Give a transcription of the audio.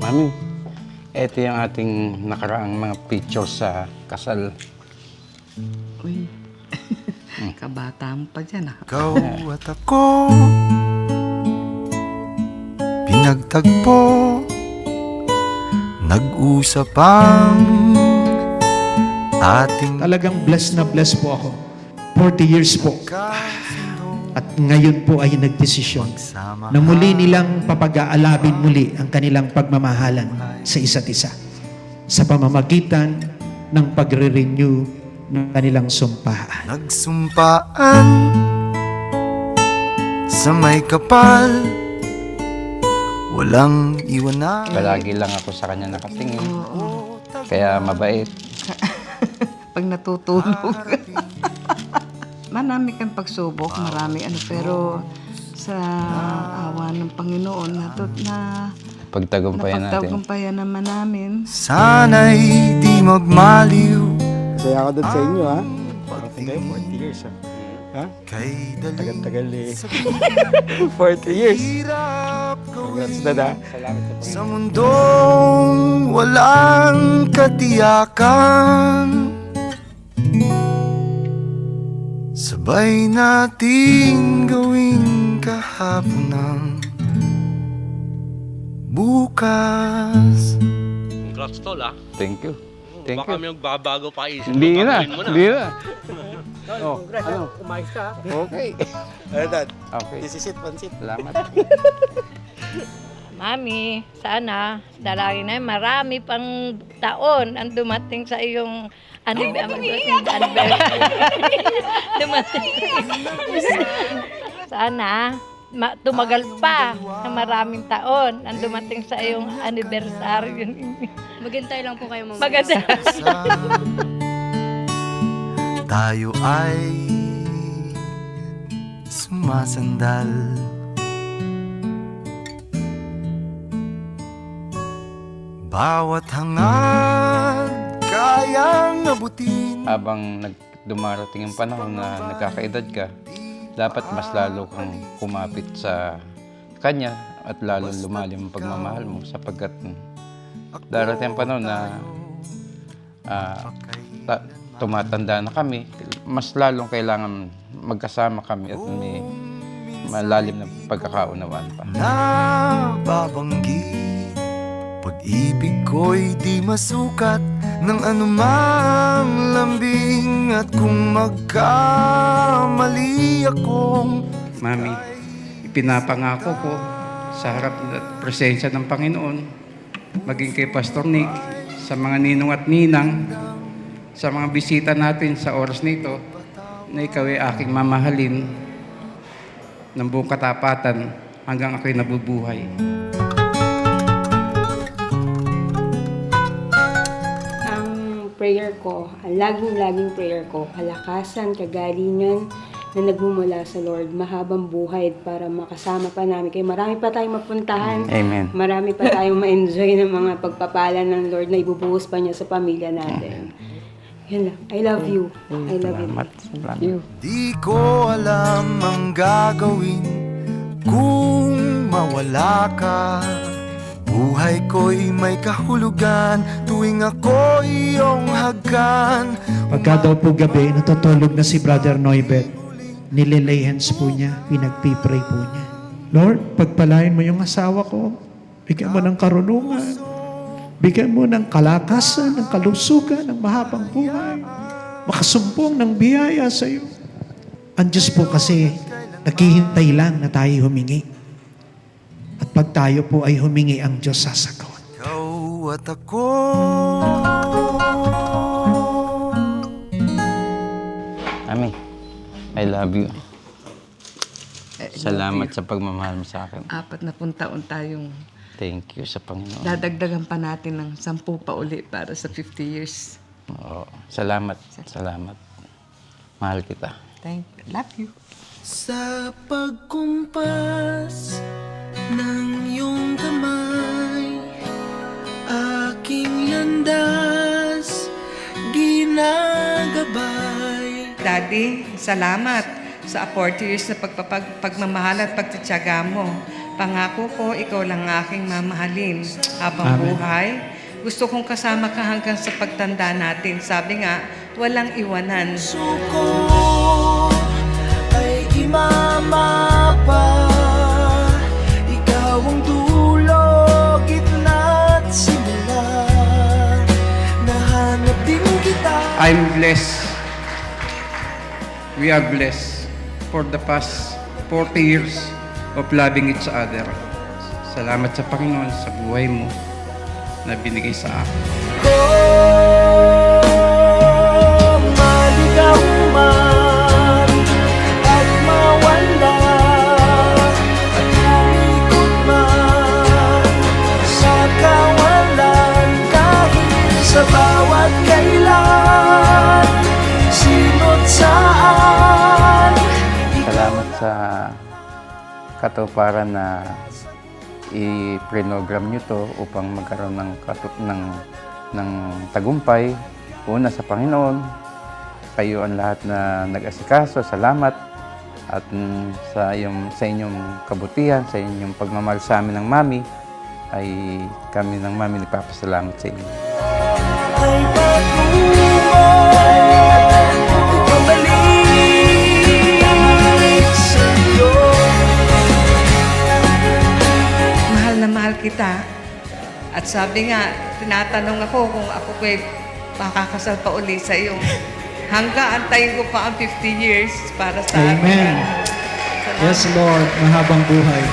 Mami, ito yung ating nakaraang mga pictures sa kasal. Uy, kabata mo pa dyan ah. Ikaw at ako pinagtagpo, nag-usap ang ating Talagang blessed na blessed po ako. 40 years po. At ngayon po ay nagdesisyon na muli nilang papag-aalabin muli ang kanilang pagmamahalan sa isa't isa sa pamamagitan ng pagre-renew ng kanilang sumpaan. nagsumpaan sa may kapal, walang iwanan. Palagi lang ako sa kanya nakatingin. Kaya mabait. Pag natutulog. Marami kang pagsubok, marami ano, pero sa awa ng Panginoon, Pagtagumpayan natin. napagtagumpayan naman namin. Sana'y di magmaliw Saya ako doon sa inyo, ha? Parating kayo, 40 years, ha? Ha? kay dali Tagal-tagal eh. 40 years. hirap Congrats, gawin Dada. sa mundong walang katiyakan. Sabay natin gawin kahapon ng bukas. Congrats, tol, ah. Thank you. Thank Baka you. may magbabago pa isip mo. Hindi na. gagawin mo na. Hindi na. Oh, ano? Umayos ka, ha? Okay. Ano, Dad? Okay. This is it, pansit. Salamat. Mami, sana dalangin na marami pang taon ang dumating sa iyong anniversary. Dumating. Sana tumagal pa na maraming taon ang dumating sa iyong anniversary. Maghintay lang po kayo mga Maganda. Tayo ay sumasandal. Bawat hangad kayang abutin. Habang dumarating yung panahon na nagkakaedad ka, dapat mas lalo kang kumapit sa kanya at lalo lumalim ang pagmamahal mo sapagkat darating ang panahon na tumatanda na kami, mas lalong kailangan magkasama kami at may malalim na pagkakaunawaan pa. Nababanggit, pag-ibig ko'y di masukat ng anumang lambing. At kung magkamali akong Mami, ipinapangako ko sa harap at presensya ng Panginoon, maging kay Pastor Nick, sa mga ninong at ninang, sa mga bisita natin sa oras nito, na ikaw ay aking mamahalin ng buong katapatan hanggang ako'y nabubuhay. Ang prayer ko, ang laging prayer ko, kalakasan, kagalingan na nagmumula sa Lord, mahabang buhay para makasama pa namin. Kaya marami pa tayong mapuntahan. Amen. Marami pa tayong ma-enjoy ng mga pagpapala ng Lord na ibubuhos pa niya sa pamilya natin. Yan lang. I love you. I love you. Salamat. Salamat. di ko alam ang gagawin kung mawala ka. Buhay ko'y may kahulugan tuwing ako'y iyong hagkan. Pagka daw po gabi, natutulog na si Brother Noibet, nililay hands po niya, pinagpipray po niya. Lord, pagpalain mo yung asawa ko, bigyan mo ng karunungan, bigyan mo ng kalakasan, ng kalusugan, ng mahabang buhay, makasumpong ng biyaya sa iyo. Ang Diyos po kasi naghihintay lang na tayo humingi. At pag tayo po ay humingi, ang Diyos sasagot. Ikaw at ako, Mami, I love you. Salamat sa pagmamahal mo sa akin. 40 taon tayong Thank you sa Panginoon. dadagdagan pa natin ng 10 pa uli para sa 50 years. Oo. Salamat. Salamat. Mahal kita. Thank you. Love you. sa pagkumpas ng iyong kamay, aking landas ginagabay. Daddy, salamat sa 40 years na pagmamahal at pagtitiyaga mo. Pangako ko, ikaw lang ang aking mamahalin habang Amen. buhay. Gusto kong kasama ka hanggang sa pagtanda natin. Sabi nga, walang iwanan. Suko ay imamapa. Ikaw ang dulo, gitna at simula. Nahanap din kita. I'm blessed. We are blessed for the past 40 years of loving each other. Salamat sa Panginoon sa buhay mo na binigay sa akin. Kung maligaw man at mawala at umikot man sa kawalan, kahit sa bawat kailan, sino't saan. Salamat sa katuparan na i-program nyo to upang magkaroon ng tagumpay. Una sa Panginoon, kayo ang lahat na nag-asikaso. Salamat. At sa inyong kabutihan, sa inyong pagmamahal sa amin ng Mami, ay kami ng Mami nagpapasalamat sa inyo. Ay patungo, ikabalik sa'yo. Mahal na mahal kita. At sabi nga, tinatanong ako kung ako ko'y makakasal pa uli sa iyo. Hanggang antayin ko pa ang 50 years para sa Amen. amin. Yes, Lord. Mahabang buhay.